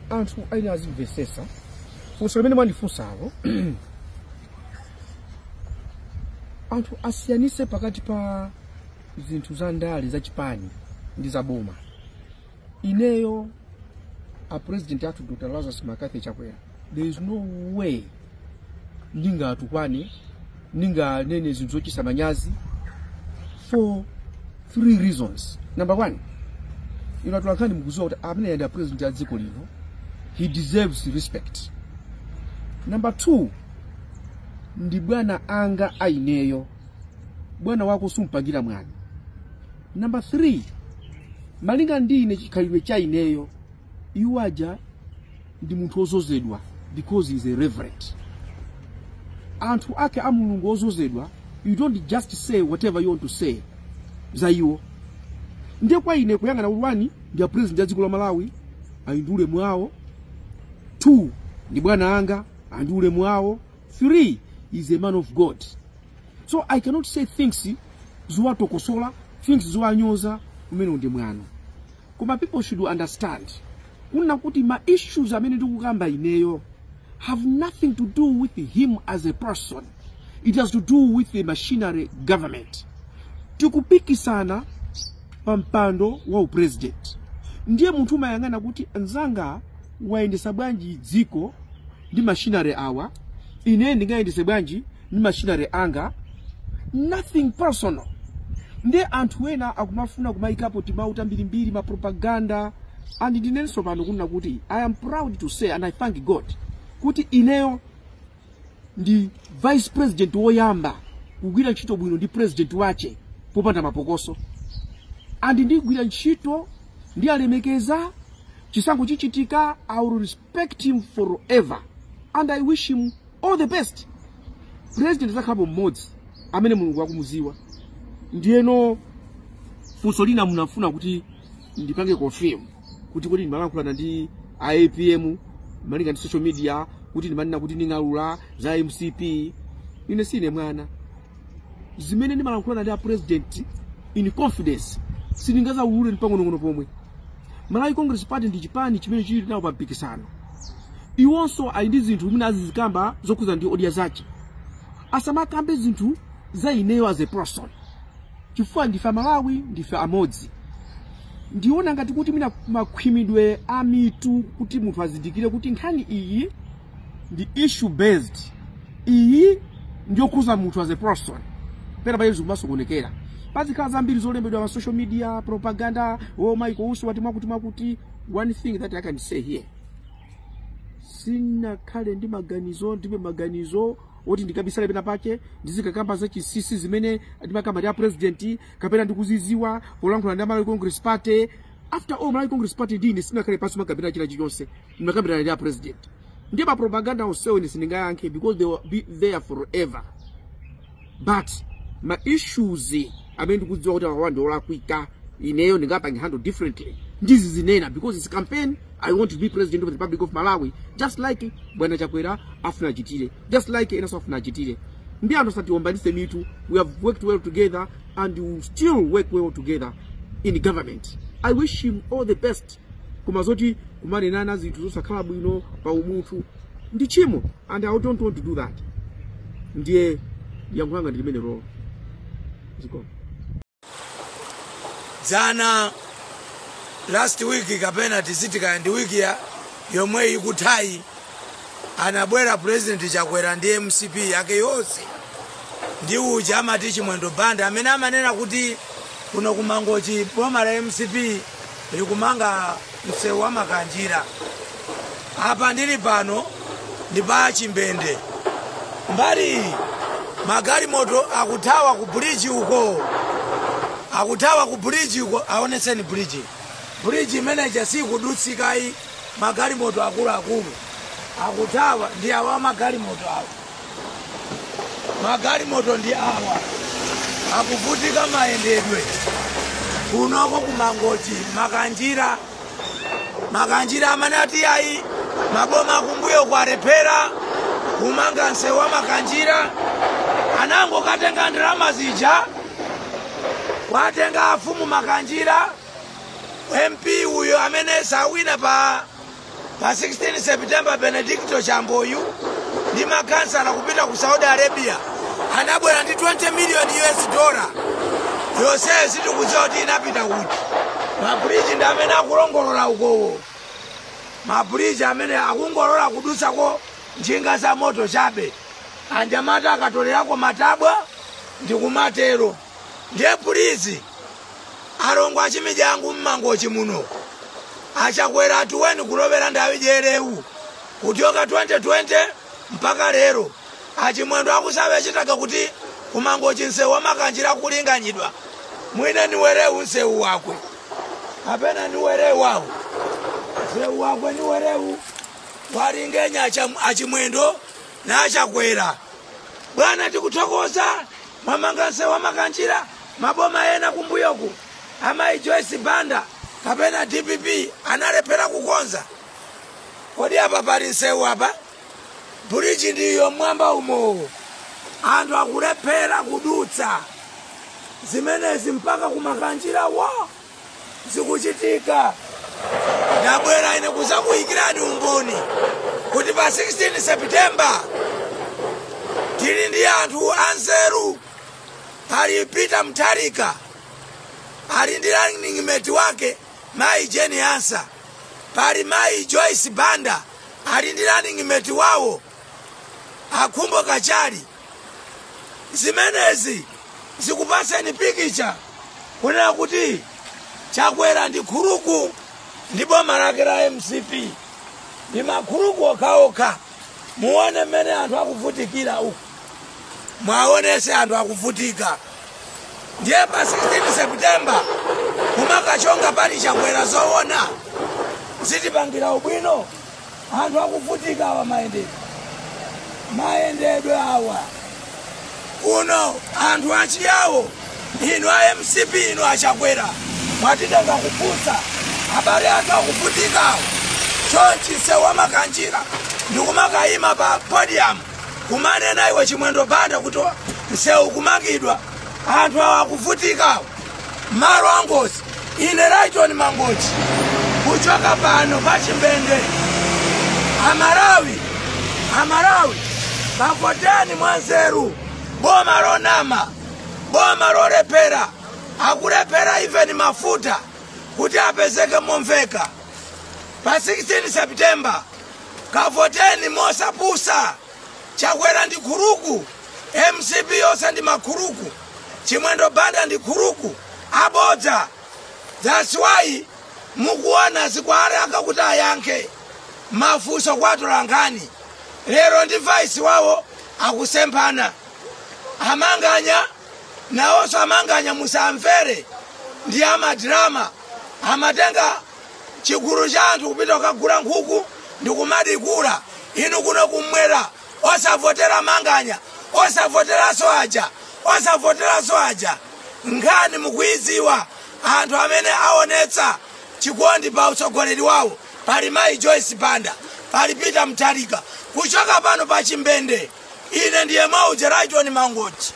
Anthu aina azimvesesa funso limene mwandifunsawo anthu asiyanise pakati pa zinthu za ndale za chipani ndi za boma. Ineyo a president athu Dr. Lazarus Makathi Chakwera, there is no way ninga atukwane ninga nene zinthu zochisa manyazi for 3 reasons. Number 1, atulankani mukuziwa kuti amene ndi president ya dziko lino, he deserves respect. Number 2, ndi bwana anga aineyo, bwana wako sumpangira mwana. Number 3, malinga ndine chikhalidwe cha ineyo, iwaja ndi munthu ozozedwa because he is a reverend. Anthu ake a Mulungu ozozedwa, you don't just say whatever you want to say za iwo. Ndiye kwa ine kuyangana ulwani ndi president ya dziko la Malawi ayindule mwawo. 2, ndi bwana anga andule mwawo. 3, is a man of God. So I cannot say things zuwa tokosola, things zuwa nyoza umene ndi mwano. Koma people should understand kuna kuti ma issues amene ndikukamba ineyo have nothing to do with him as a person. It has to do with the machinery government. Tikupikisana pampando wa president. Ndiye munthu mayangana kuti nzanga waendesa bwanji dziko ndi machinery awa, ine ndingaendese bwanji ndi machinery anga. Nothing personal. Ndiye anthu ena akumafuna kumaikapo timauta mbirimbiri ma propaganda. And ndinenso pano kuna kuti I am proud to say and I thank God kuti ineyo ndi vice president woyamba kugwira ntchito bwino ndi president wache popanda mapokoso. And ndigwira ntchito ndi alemekeza chisankho chichitika. I will respect him forever and I wish him all the best. President zakhapo mmodzi amene Mulungu akumuziwa. Ndiyeno funso lina munafuna kuti ndipange confirm kuti kodi ndimalankhulana ndi APM malinga ndi social media kuti ndimanena kuti ndingalula za MCP. Ine sine mwana zimene ndimalankhulana ndi a president in confidence siningaza ulule ndipangono pomwe. Malawi Congress Party ndi chipani chimene chili nawo pampikisano. Iwonso ali ndi zinthu zimene azizikamba zokhuza ndi odia zache. Asamakambe zinthu za ineyo as a person. Chifukwa ndife Malawi, ndife amodzi. Ndiona ngati kuti mina makhwimidwe amitu kuti munthu azindikire kuti nkhani iyi ndi issue based. Iyi ndiyo khuza munthu as a person. Pera pa yezu kumasokonekera. Pazikhala zambiri zolembedwa pa social media, propaganda, oh my gosh, wati mwakuti. One thing that I can say here. Sina khale ndi maganizo, ndibe maganizo oti ndikabisale pena pake ndizikakamba za chisisi zimene ndimakamba ya president kapena ndikuziziwa polankhula ndi Malawi Congress Party. After all, Malawi Congress Party ndine sina khale pasi makabira chila chiyonse ndimakambira ndi ya president. Ndiye pa propaganda osewe ndisingayankhe because they will be there forever. But my issues amene ndikudziwa kuti awandi olakwika ineyo ndingapanga handle differently. Ndizi zinena because it's campaign. I want to be president of the Republic of Malawi, just like Bwana Chakwera afuna chitire, just like Enaso afuna chitire. Ndi anthu sati ombanise mitu. We have worked well together and we will still work well together in the government. I wish him all the best. Kumazoti kumane nana zinthu zosakhala bwino pa umunthu ndi chimo, and I don't want to do that. Ndiye yankulanga ndi limene rolo. Ziko. Zana last week kapena tisitika ndi wiki ya yomwe ikutai anabwera president Chakwera ndi MCP yake yonse ndi uja amati Chimwendo Banda amene amanena kuti kuno kumangochi boma la MCP likumanga msewu wa Makanjira. Apa ndili pano ndi pa Chimbende mbali magari moto akuthawa ku bridge uko, akuthawa ku bridge uko. Aonetseni bridge manager si kudutsika yi magari moto akulu akuthawa ndi awa magari moto awa. Magari moto ndi awa akuvutika mayendedwe kunoko kumangochi Makanjira amanati ayi maboma kumbuyo kwa repera kumanga msewu wa Makanjira. Anango katenga ndalama zija kwatenga afumu Makanjira MP uyo uyo amene sawina pa 16 September Benedicto Chamboyu ndi makansala kupita ku Saudi Arabia anabwera ndi 20 million US dollar. Yose sitikudziwa kuti inapita kuti. Mabridge ndi amene akulongolola ukowo. Mabridge amene akungolola kudutsako njinga za moto chabe. Anjamata akatolerako matabwa ndi kumatero. Ndiye pulizi alongo achimidyangu mmangochi muno. Achakwera atuweni kulobera ndawi jerewu. Kutioka 2020 mpaka lero. Achimwendo akusabe achitaka kuti kumangochi nsewu wamakanjira kulinganyidwa. Mwina niwerewu nsewu wakwe. Apena niwerewu wawo. Nsewu wakwe niwerewu. Waringenya achimwendo na achakwera. Bwana tikutokoza mamanga nsewu wamakanjira maboma yena kumbuyoku. Ama Joyce Banda kapena DPP analepera kukonza. Kodi apa pali nsewu apa? Bridge ndiyo mwamba umo. Andu akulepera kudutsa. Zimenezi mpaka kumakanjira wa zikuchitika. Ndabwera ine kuzakuikirani umboni kuti pa 16 September tili ndi anthu anzeru. Pali Peter Mutharika ali ndi running mate wake Mai Jeni Hansa. Pali Mai Joyce Banda ali ndi running mate wawo Akhumbo Kachali. Zimenezi zikupaseni pikicha kunena kuti Chakwera ndi khuruku ndi boma lake la MCP ndi makhuruku okaoka. Muone mmene anthu akuvutikira uku. Mwaonese anthu akuvutika. Ndiye pa 16 September kumakachonga pali Chakwera zoona zitipangira ubwino. Anthu akuvutika awa maendedwe awa. Uno anthu achiyawo inu a MCP inu achakwera mwatitenga kupusa habari anthu akuvutika. Chonchi nsewu wamakanjira ndikumakayima pa podium kumanena iwe Chimwendo Banda kuti nsewu kumakidwa. Anthu awa akuvutika. Malo angozi ine Rayton Mangochi kuchoka pano pa Chimbende Amarawi Kafoteni mwanzeru. Boma lonama, boma lolepera, akulepera even mafuta kuti apezeke momveka. Pa 16 September Kafoteni mosapusa. Chakwera ndi khuruku, MCP yose ndi makhuruku, Chimwendo Banda ndi khuruku, abodza. That's why mukuona zikware akakuti ayanke mafuso kwatolangani. Lero ndi vice wawo akusempana. Amanganya na oso amanganya musamvere ndi amadrama amatenga chigulu cha anthu kupita kugula nkhuku ndi kumadikula. Inu kuno kumwera osavotera manganya, osavoteraso aja. Nkhani mukuiziwa anthu amene aonetsa chikondi pa utsogoleri wawo. Pali Mai Joyce Banda, pali Peter Mutharika. Kuchoka pano pa Chimbende ine ndiye Mauje Rayton Mangochi.